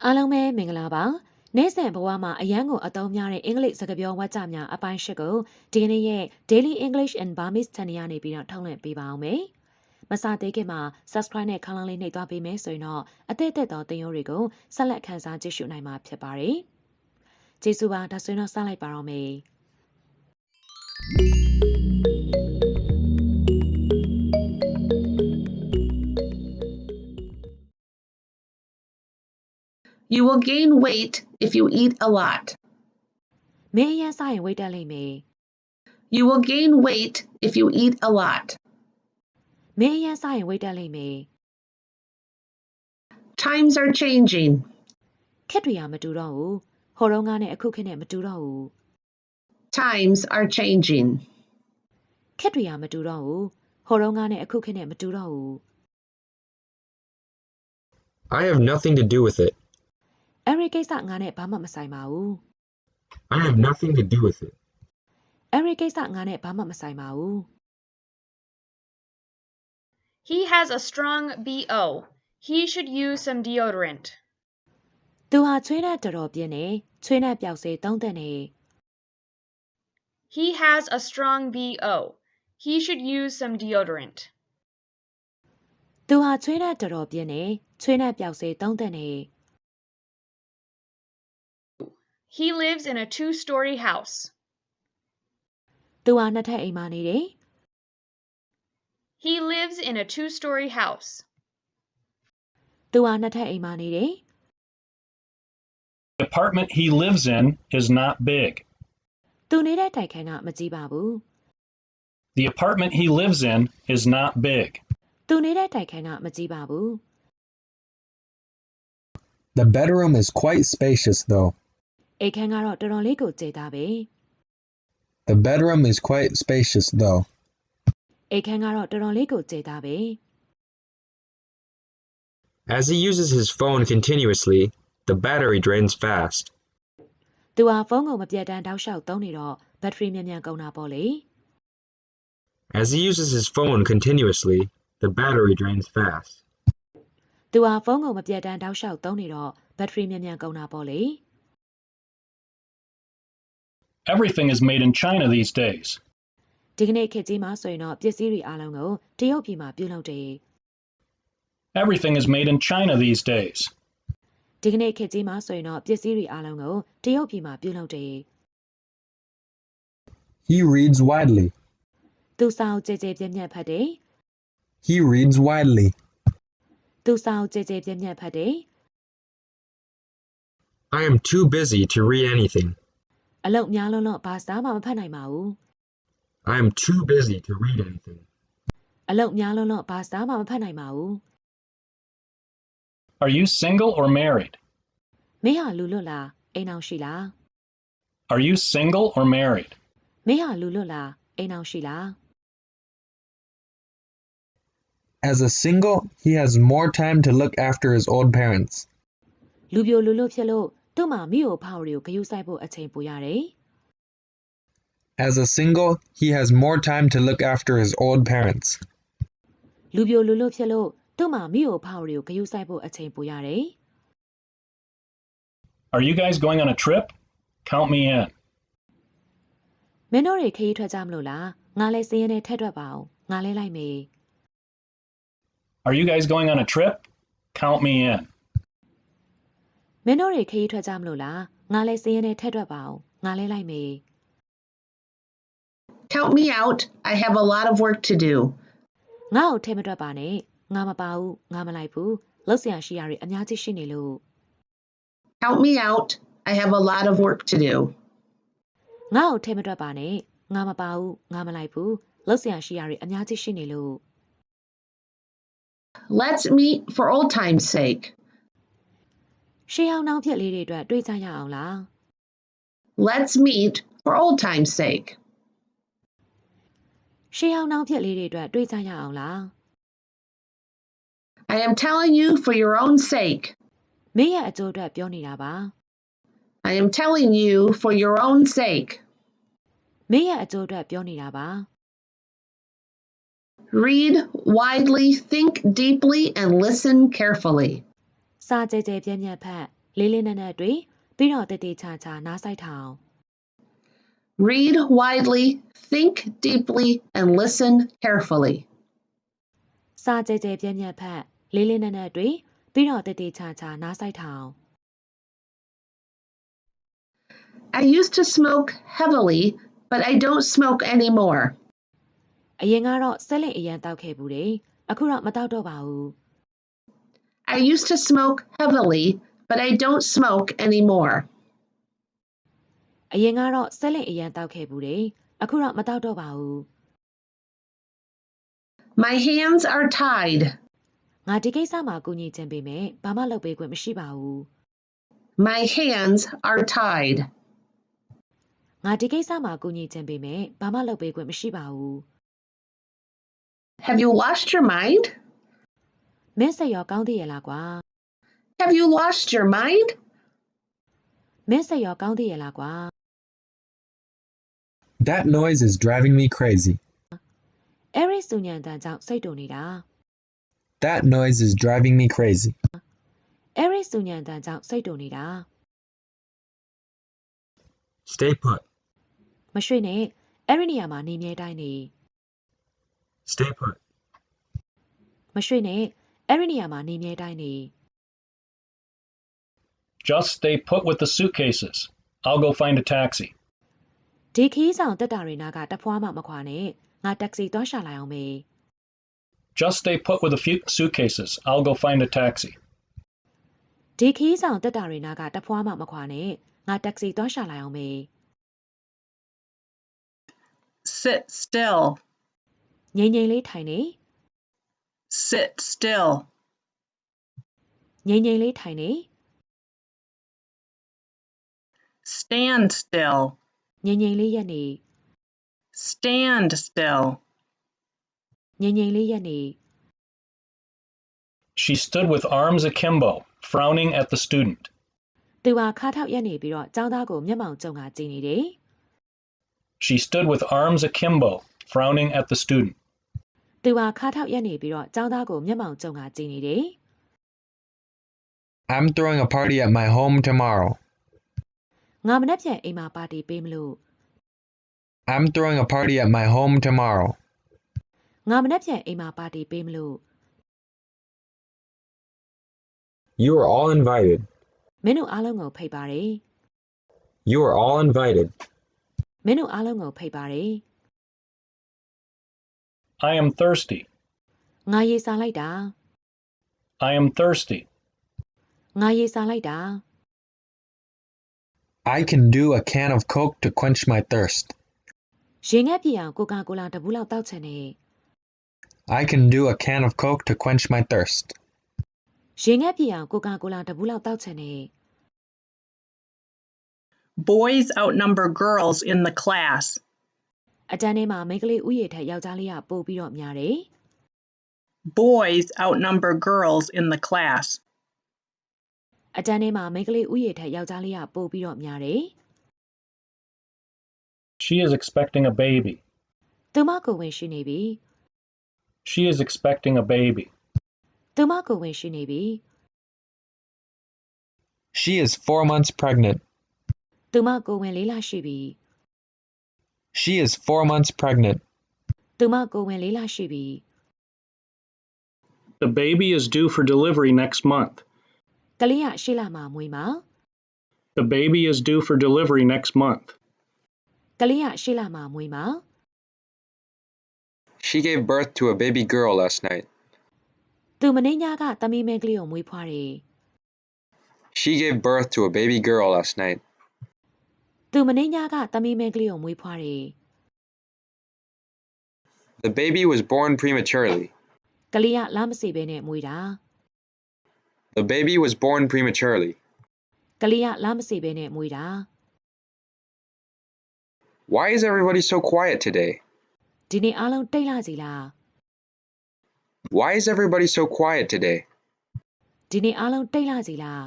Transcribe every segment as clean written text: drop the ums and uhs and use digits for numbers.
အားလုံးပဲမင်္ဂလာပါနေ့စဉ်ဘဝမှာအရန်ကိုအသုံးများတဲ့အင်္ဂလိပ်စကားပြောဝါကြများအပိုင်း၈ကိုဒီကနေ့ရဲ့ Daily English and Burmese ချန်နယ်ကနေပြီးတော့ထုတ်လွှင့်ပေးပါအောင်မယ်မစသေးခင်မှာ subscribe နဲ့ခန်းလေးနှိပ်သွားပေးမယ်ဆိုရင်တော့အသစ်သောသင်ရိုးတွေကိုဆက်လက်ခန်းစားကြည့်ရှုနိုင်မှာဖြစ်ပါတယ်ကျေးဇူးပါဒါဆိုရင်တော့စလိုက်ပါတော့မယ် You will gain weight if you eat a lot. မင်းအရင်စားရင်ဝိတ်တက်လိမ့်မယ် You will gain weight if you eat a lot. မင်းအရင်စားရင်ဝိတ်တက်လိမ့်မယ် Times are changing. ခက်တွေကမတူတော့ဘူးဟိုတုန်းကနဲ့အခုခေတ်နဲ့မတူတော့ဘူး Times are changing. ခက်တွေကမတူတော့ဘူးဟိုတုန်းကနဲ့အခုခေတ်နဲ့မတူတော့ဘူး I have nothing to do with it. အဲ့ဒီကိစ္စငါနဲ့ဘာမှမဆိုင်ပါဘူး I have nothing to do with it. အဲ့ဒီကိစ္စငါနဲ့ဘာမှမဆိုင်ပါဘူး He has a strong BO. He should use some deodorant. သူဟာချွေးနဲ့တော်တော်ပြင်းနေချွေးနဲ့ပျောက်စေသုံးတဲ့နေ He has a strong BO. He should use some deodorant. သူဟာချွေးနဲ့တော်တော်ပြင်းနေချွေးနဲ့ပျောက်စေသုံးတဲ့နေ He lives in a two-story house. သူဟာနှစ်ထပ်အိမ်မှာနေတယ် He lives in a two-story house. သူဟာနှစ်ထပ်အိမ်မှာနေတယ် The apartment he lives in is not big. သူနေတဲ့တိုက်ခန်းကမကြီးပါဘူး The apartment he lives in is not big. သူနေတဲ့တိုက်ခန်းကမကြီးပါဘူး The bedroom is quite spacious, though. အိမ်ခန်းကတော့တော်တော်လေးကိုကျယ်သားပဲ The bedroom is quite spacious, though. အိမ်ခန်းကတော့တော်တော်လေးကိုကျယ်သားပဲ As he uses his phone continuously, the battery drains fast. သူဟာဖုန်းကိုမပြတ်တမ်းတောက်လျှောက်သုံးနေတော့ဘက်ထရီမြန်မြန်ကုန်တာပေါ့လေ As he uses his phone continuously, the battery drains fast. သူဟာဖုန်းကိုမပြတ်တမ်းတောက်လျှောက်သုံးနေတော့ဘက်ထရီမြန်မြန်ကုန်တာပေါ့လေ Everything is made in China these days. ဒီကနေ့ခေတ်ကြီးမှာဆိုရင်တော့ပစ္စည်းတွေအားလုံးကိုတရုတ်ပြည်မှာပြုလုပ်တယ် Everything is made in China these days. ဒီကနေ့ခေတ်ကြီးမှာဆိုရင်တော့ပစ္စည်းတွေအားလုံးကိုတရုတ်ပြည်မှာပြုလုပ်တယ် He reads widely. သူစာအုပ်ကြဲကြဲပြည့်ပြည့်ဖတ်တယ် He reads widely. သူစာအုပ်ကြဲကြဲပြည့်ပြည့်ဖတ်တယ် I am too busy to read anything. အလုပ်များလုံးလုံးဘာစာမှမဖတ်နိုင်ပါဘူး I am too busy to read anything. အလုပ်များလုံးလုံးဘာစာမှမဖတ်နိုင်ပါဘူး Are you single or married? မင်းဟာလူလွတ်လားအိမ်အောင်ရှိလား Are you single or married? မင်းဟာလူလွတ်လားအိမ်အောင်ရှိလား As a single, he has more time to look after his old parents. လူပြိုလူလွတ်ဖြစ်လို့သူ့မှာမိအိုဖောက်တွေကိုဂရုစိုက်ဖို့အချိန်ပိုရတယ် As a single, he has more time to look after his old parents. လူပြိုလူလွတ်ဖြစ်လို့သူ့မှာမိအိုဖောက်တွေကိုဂရုစိုက်ဖို့အချိန်ပိုရတယ် Are you guys going on a trip? Count me in. မင်းတို့တွေခရီးထွက်ကြမလို့လားငါလည်းစည်ရင်နဲ့ထက်ထွက်ပါအောင်ငါလဲလိုက်မေး Are you guys going on a trip? Count me in. မင်းတို့တွေခရီးထွက်ကြမလို့လားငါလည်းစည်ရင်နဲ့ထက်ထွက်ပါအောင်ငါလဲလိုက်မေး Count me out. I have a lot of work to do. ငါ့ကိုထဲမထွက်ပါနဲ့ငါမပါဘူးငါမလိုက်ဘူးလှုပ်ရှားရှိရတွေအများကြီးရှိနေလို့ Count me out. I have a lot of work to do. ငါ့ကိုထဲမထွက်ပါနဲ့ငါမပါဘူးငါမလိုက်ဘူးလှုပ်ရှားရှိရတွေအများကြီးရှိနေလို့ Let's meet for old time's sake. ရှေးအောင်နှောင်းဖြစ်လေးတွေအတွက်တွေ့ကြရအောင်လား Let's meet for old time's sake. ရှေးအောင်နှောင်းဖြစ်လေးတွေအတွက်တွေ့ကြရအောင်လား I am telling you for your own sake. မင်းရဲ့အကျိုးအတွက်ပြောနေတာပါ I am telling you for your own sake. မင်းရဲ့အကျိုးအတွက်ပြောနေတာပါ Read widely, think deeply, and listen carefully. စာကြဲကြဲပြည့်ပြည့်ဖတ် လေးလေးနက်နက်တွေ့ပြီးတော့တည်တည်ချာချာနားဆိုင်ထောင် Read widely, think deeply, and listen carefully. စာကြဲကြဲပြည့်ပြည့်ဖက်လေးလေးနက်နက်တွေ့ပြီးတော့တည်တည်ချာချာနားဆိုင်ထောင် I used to smoke heavily, but I don't smoke anymore. အရင်ကတော့ဆက်လက်အရန်တောက်ခဲ့ဘူးတယ်အခုတော့မတောက်တော့ပါဘူး I used to smoke heavily, but I don't smoke anymore. အရင်ကတော့ဆက်လက်အရန်တောက်ခဲ့ဘူးတယ်အခုတော့မတောက်တော့ပါဘူး My hands are tied. ငါဒီကိစ္စမှာကူညီခြင်းပေးမယ်ဘာမှလုပ်ပေးခွင့်မရှိပါဘူး My hands are tied. ငါဒီကိစ္စမှာကူညီခြင်းပေးမယ်ဘာမှလုပ်ပေးခွင့်မရှိပါဘူး Have you lost your mind? မင်းစိတ်ရောကောင်းသေးရဲ့လားကွာ Have you lost your mind? မင်းစိတ်ရောကောင်းသေးရဲ့လားကွာ That noise is driving me crazy. အဲ့ဒီစူညံတန်ကြောင့်စိတ်တုန်နေတာ That noise is driving me crazy. အဲ့ဒီစူညံတန်ကြောင့်စိတ်တုန်နေတာ Stay put. မရွှေ့နဲ့အဲ့ဒီနေရာမှာနေမြဲတိုင်းနေ Stay put. မရွှေ့နဲ့အဲ့ဒီနေရာမှာနေမြဲတိုင်းနေ Just stay put with the suitcases. I'll go find a taxi. ဒီခီးဆောင်တက်တာတွေနာကတဖွားမှမခွာနဲ့ငါတက္ကစီသွားရှာလိုက်အောင်မေ Just stay put with the suitcases. I'll go find a taxi. ဒီခီးဆောင်တက်တာတွေနာကတဖွားမှမခွာနဲ့ငါတက္ကစီသွားရှာလိုက်အောင်မေ Sit still. ငိမ့်ငိမ့်လေးထိုင်နေ Sit still. ငိမ့်ငိမ့်လေးထိုင်နေ Stand still. ငိမ့်ငိမ့်လေးရက်နေ Stand still. ငိမ့်ငိမ့်လေးရက်နေ She stood with arms akimbo, frowning at the student. သူဟာခါထောက်ရက်နေပြီးတော့ကျောင်းသားကိုမျက်မှောင်ကျုံကကြည့်နေတယ် She stood with arms akimbo, frowning at the student. သူဟာခါထောက်ရက်နေပြီးတော့ကျောင်းသားကိုမျက်မှောင်ကျုံကကြည့်နေတယ် I'm throwing a party at my home tomorrow. ငါမနေ့ပြန်အိမ်မှာပါတီပေးမလို့ I'm throwing a party at my home tomorrow. ငါမနေ့ပြန်အိမ်မှာပါတီပေးမလို့ You are all invited. မင်းတို့အားလုံးကိုဖိတ်ပါတယ် You are all invited. မင်းတို့အားလုံးကိုဖိတ်ပါတယ် I am thirsty. ငါရေစာလိုက်တာ I am thirsty. ငါရေစာလိုက်တာ I can do a can of Coke to quench my thirst. ရေငက်ပြအောင်ကိုကာကိုလာတဘူးလောက်တောက်ချင်နေ I can do a can of Coke to quench my thirst. ရေငက်ပြအောင်ကိုကာကိုလာတဘူးလောက်တောက်ချင်နေ Boys outnumber girls in the class. အတန်းထဲမှာမိန်းကလေးဥယျာဉ်ထက်ယောက်ျားလေးကပိုပြီးတော့များတယ် Boys outnumber girls in the class. အတန်းထဲမှာမိန်းကလေးဥယျာဉ်ထက်ယောက်ျားလေးကပိုပြီးတော့များတယ် She is expecting a baby. သူမကိုဝင်ရှိနေပြီ She is expecting a baby. သူမကိုဝင်ရှိနေပြီ She is 4 months pregnant. သူမကိုဝင်4လရှိပြီ She is 4 months pregnant. သူမကိုဝင်4လရှိပြီ The baby is due for delivery next month. ကလေးကရှေ့လမှာမွေးမှာ The baby is due for delivery next month. ကလေးကရှေ့လမှာမွေးမှာ She gave birth to a baby girl last night. သူမင်းညကသမီးမင်းကလေးကိုမွေးဖွားတယ် She gave birth to a baby girl last night. သူမင်းညကသမီးမင်းကလေးကိုမွေးဖွားတယ် The baby was born prematurely. ကလေးကလမ်းမစေဘဲနဲ့မွေးတာ The baby was born prematurely. ကလေးကလမ်းမစေဘဲနဲ့မွေးတာ Why is everybody so quiet today? ဒီနေ့အားလုံးတိတ်လာစီလား Why is everybody so quiet today? ဒီနေ့အားလုံးတိတ်လာစီလား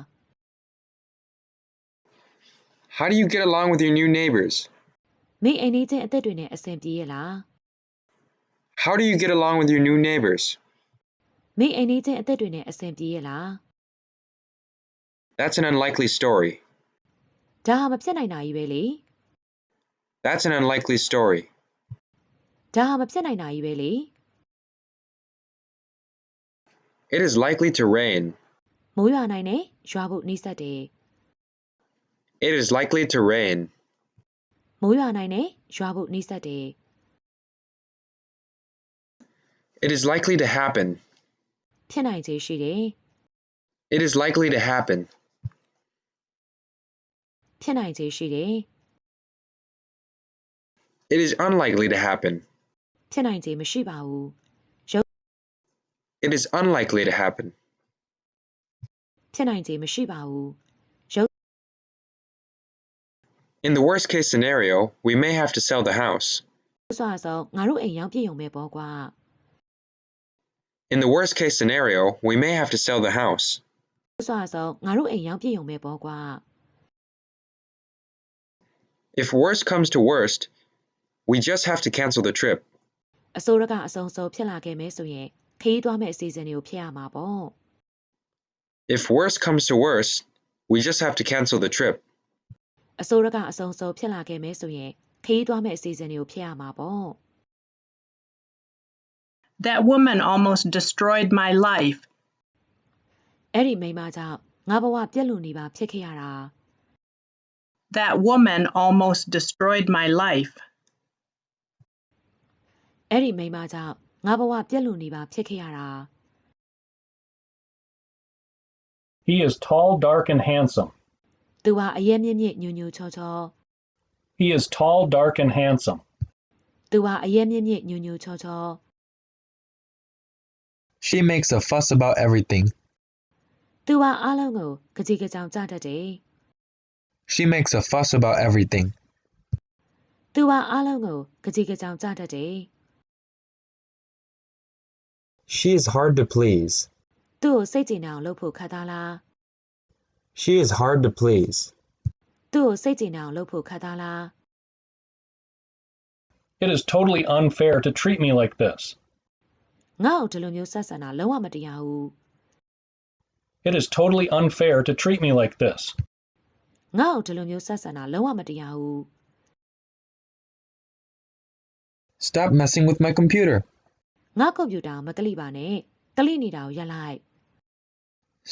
How do you get along with your new neighbors? မင်းအိမ်နေချင်းအသက်တွေနဲ့အဆင်ပြေရဲ့လား How do you get along with your new neighbors? မင်းအိမ်နေချင်းအသက်တွေနဲ့အဆင်ပြေရဲ့လား That's an unlikely story. ဒါဟာမဖြစ်နိုင်တာကြီးပဲလေ That's an unlikely story. ဒါဟာမဖြစ်နိုင်တာကြီးပဲလေ It is likely to rain. မိုးရွာနိုင်တယ်ရွာဖို့နှီးစပ်တယ် It is likely to rain. မိုးရွာနိုင်တယ်ရွာဖို့နှီးစပ်တယ် It is likely to happen. ဖြစ်နိုင်ခြေရှိတယ် It is likely to happen. ဖြစ်နိုင်ခြေရှိတယ် It is unlikely to happen. ဖြစ်နိုင်ခြေမရှိပါဘူး It is unlikely to happen. ဖြစ်နိုင်ခြေမရှိပါဘူး In the worst case scenario, we may have to sell the house. ဆိုတော့ငါတို့အိမ်ရောက်ပြည့်ရုံပဲပေါ့ကွာ In the worst case scenario, we may have to sell the house. ဆိုတော့ငါတို့အိမ်ရောက်ပြည့်ရုံပဲပေါ့ကွာ If worst comes to worst, we just have to cancel the trip. အစိုးရကအဆုံးစုံဖြစ်လာခဲ့မယ်ဆိုရင်ခရီးသွားမယ့်အစီအစဉ်တွေကိုဖျက်ရမှာပေါ့ If worst comes to worst, we just have to cancel the trip. အစိုးရကအဆုံးစုံဖြစ်လာခဲ့မယ်ဆိုရင်ခရီးသွားမယ့်အစီအစဉ်တွေကိုဖျက်ရမှာပေါ့ That woman almost destroyed my life. အဲ့ဒီမိန်းမကြောင့်ငါဘဝပြက်လူနေပါဖြစ်ခဲ့ရတာ That woman almost destroyed my life. အဲ့ဒီမိန်းမကြောင့်ငါဘဝပြက်လူနေပါဖြစ်ခဲ့ရတာ He is tall, dark, and handsome. သူဟာအရက်မြင့်မြင့်ညူညူချောချော He is tall, dark, and handsome. သူဟာအရက်မြင့်မြင့်ညူညူချောချော She makes a fuss about everything. သူဟာအားလုံးကိုကြည်ကြောင်ကြတတ်တယ် She makes a fuss about everything. သူဟာအားလုံးကိုကြည်ကြောင်ကြတတ်တယ် She is hard to please. သူ့ကိုစိတ်ကြည်နအောင်လုပ်ဖို့ခက်သားလား She is hard to please. သူ့ကိုစိတ်ကြည်နအောင်လုပ်ဖို့ခက်သားလား It is totally unfair to treat me like this. ငါ့ကိုဒီလိုမျိုးဆက်ဆံတာလုံးဝမတရားဘူး It is totally unfair to treat me like this. ငါ့ကိုဒီလိုမျိုးဆက်ဆံတာလုံးဝမတရားဘူး Stop messing with my computer. ငါကွန်ပျူတာမကလိပါနဲ့ကလိနေတာကိုရပ်လိုက်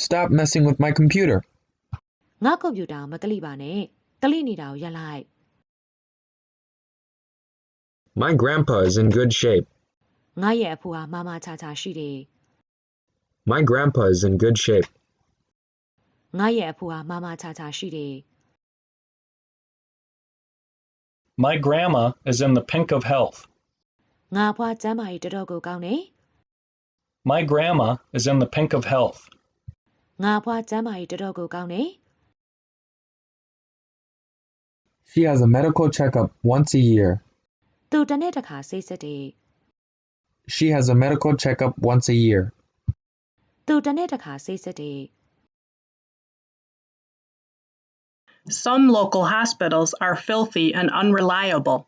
Stop messing with my computer. ငါကွန်ပျူတာမကလိပါနဲ့ကလိနေတာကိုရပ်လိုက် My grandpa is in good shape. ငါရဲ့အဖိုးဟာမာမာချာချာရှိတယ် My grandpa is in good shape. ငါရဲ့အဖိုးဟာမာမာချာချာရှိတယ် My grandma is in the pink of health. ငါအဖွားကျမ်းမာရေးတော်တော်ကိုကောင်းတယ် My grandma is in the pink of health. ငါအဖွားကျမ်းမာရေးတော်တော်ကိုကောင်းတယ် She has a medical checkup once a year. သူတစ်နေ့တစ်ခါဆေးစစ်တယ် She has a medical checkup once a year. သူတစ်နေ့တစ်ခါဆေးစစ်တယ် Some local hospitals are filthy and unreliable.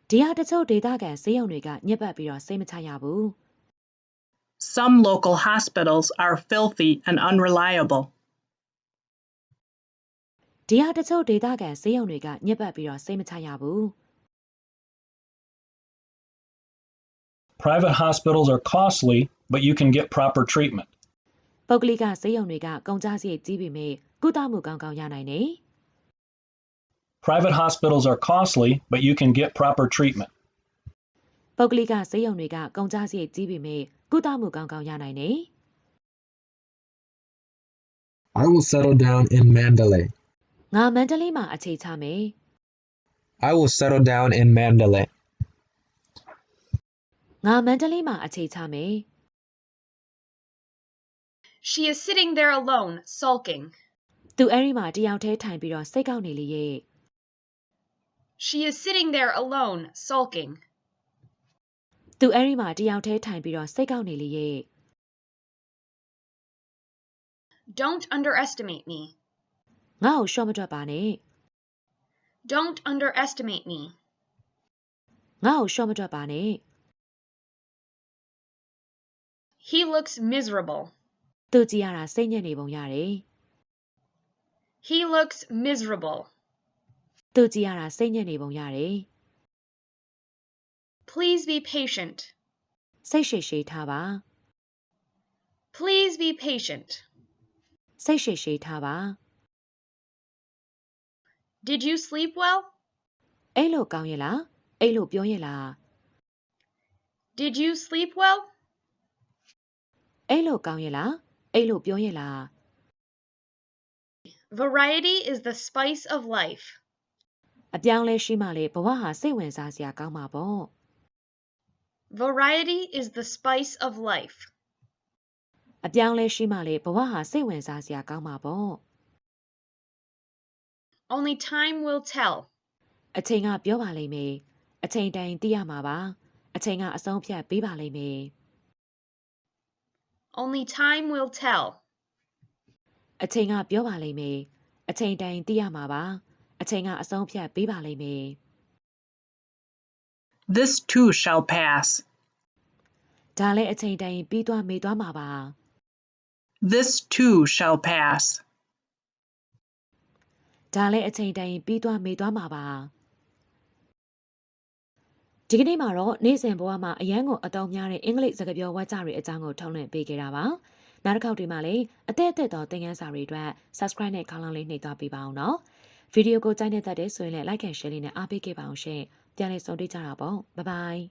ဒီဟာတချို့ဒေသခံဆေးရုံတွေကညစ်ပတ်ပြီးတော့စိတ်မချရဘူး Some local hospitals are filthy and unreliable. ဒီဟာတချို့ဒေသခံဆေးရုံတွေကညစ်ပတ်ပြီးတော့စိတ်မချရဘူး Private hospitals are costly, but you can get proper treatment. ပုဂ္ဂလိကဆေးရုံတွေကကုန်ကျစရိတ်ကြီးပေမဲ့ကုသမှုကောင်းကောင်းရနိုင်တယ် Private hospitals are costly, but you can get proper treatment. ပုဂ္ဂလိကဆေးရုံတွေကကုန်ကျစရိတ်ကြီးပေမဲ့ကုသမှုကောင်းကောင်းရနိုင်တယ် I will settle down in Mandalay. ငါမန္တလေးမှာအခြေချမယ် I will settle down in Mandalay. ငါမန္တလေးမှာအခြေချမယ် She is sitting there alone, sulking. သူအဲ့ဒီမှာတယောက်တည်းထိုင်ပြီးတော့စိတ်ကောက်နေလေရဲ့ She is sitting there alone, sulking. သူအဲ့ဒီမှာတယောက်တည်းထိုင်ပြီးတော့စိတ်ကောက်နေလေရဲ့ Don't underestimate me. ငါ့ကိုရှော့မတွက်ပါနဲ့ Don't underestimate me. ငါ့ကိုရှော့မတွက်ပါနဲ့ He looks miserable. သူကြည့်ရတာစိတ်ညစ်နေပုံရတယ် He looks miserable. သူကြည့်ရတာစိတ်ညစ်နေပုံရတယ် Please be patient. စိတ်ရှည်ရှည်ထားပါ Please be patient. စိတ်ရှည်ရှည်ထားပါ Did you sleep well? အဲ့လိုကောင်းရဲ့လားအဲ့လိုပြောရဲ့လား Did you sleep well? အဲ့လိုကောင်းရဲ့လားအဲ့လိုပြောရဲ့လား Variety is the spice of life. အပြောင်းလဲရှိမှလေဘဝဟာစိတ်ဝင်စားစရာကောင်းမှာပေါ့ Variety is the spice of life. အပြောင်းလဲရှိမှလေဘဝဟာစိတ်ဝင်စားစရာကောင်းမှာပေါ့ Only time will tell. အချိန်ကပြောပါလိမ့်မယ်အချိန်တိုင်သိရမှာပါအချိန်ကအဆုံးဖြတ်ပေးပါလိမ့်မယ် Only time will tell. အချိန်ကပြောပါလိမ့်မယ်အချိန်တိုင်သိရမှာပါအချိန်ကအဆုံးဖြတ်ပေးပါလိမ့်မယ် This too shall pass. ဒါလည်းအချိန်တိုင်ပြီးသွားမေ့သွားမှာပါ This too shall pass. ဒါလည်းအချိန်တိုင်ပြီးသွားမေ့သွားမှာပါဒီကနေ့မှာတော့နေ့စဉ်ဘဝမှာအရန်ကိုအသုံးများတဲ့အင်္ဂလိပ်စကားပြောဝါကျတွေအကြောင်းကိုထုတ်လွှင့်ပေးခဲ့တာပါနောက်တစ်ခေါက်ဒီမှာလည်းအသက်အသက်သောသင်ခန်းစာတွေအတွက် subscribe နဲ့ခေါင်းလောင်းလေးနှိပ်သွားပေးပါအောင်နော်ဗီဒီယိုကိုကြိုက်နေတဲ့တဲ့ဆိုရင်လည်း like and share လေးနဲ့အားပေးခဲ့ပါအောင်ရှင်ပြန်လည်ဆုံတွေ့ကြတာပေါ့ bye bye